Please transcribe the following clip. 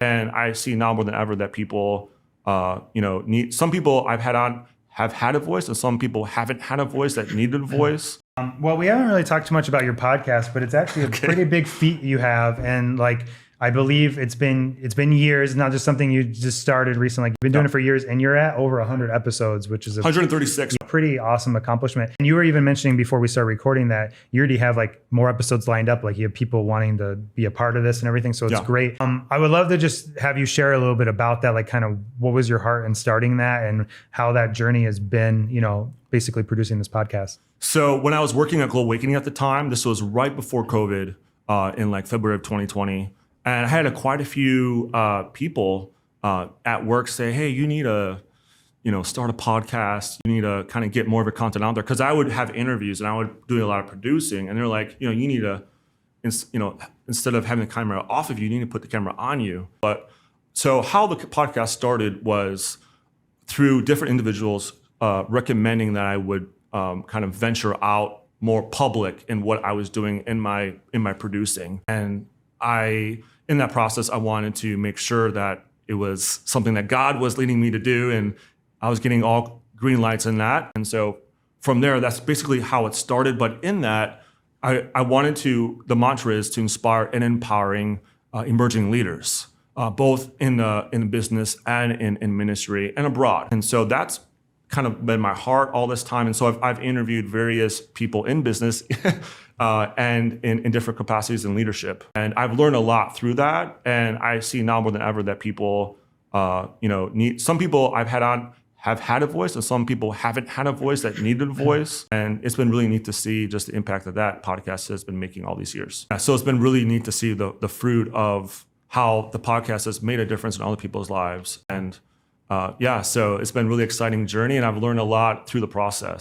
And I see now more than ever that people, need, some people I've had on have had a voice, and some people haven't had a voice that needed a voice. Well, we haven't really talked too much about your podcast, but it's actually a pretty big feat you have. And like, I believe it's been years, not just something you just started recently. Like, you've been doing it for years, and you're at over 100 episodes, which is 136. Pretty awesome accomplishment. And you were even mentioning before we started recording that you already have like more episodes lined up, like you have people wanting to be a part of this and everything. So it's great. I would love to just have you share a little bit about that, like kind of what was your heart in starting that and how that journey has been, basically producing this podcast. So when I was working at Global Awakening at the time, this was right before COVID, in like February of 2020. And I had quite a few people at work say, hey, you need to, start a podcast. You need to kind of get more of your content out there. Because I would have interviews and I would do a lot of producing. And they're like, you need to, instead of having the camera off of you, you need to put the camera on you. But so how the podcast started was through different individuals recommending that I would kind of venture out more public in what I was doing in my producing. And in that process, I wanted to make sure that it was something that God was leading me to do, and I was getting all green lights in that. And so from there, that's basically how it started. But in that, I wanted the mantra is to inspire and empowering emerging leaders, both in the business and in ministry and abroad. And so that's kind of been my heart all this time. And so I've interviewed various people in business and in different capacities in leadership. And I've learned a lot through that. And I see now more than ever that people, need, some people I've had on have had a voice, and some people haven't had a voice that needed a voice. And it's been really neat to see just the impact that podcast has been making all these years. So it's been really neat to see the fruit of how the podcast has made a difference in other people's lives. And so it's been a really exciting journey, and I've learned a lot through the process.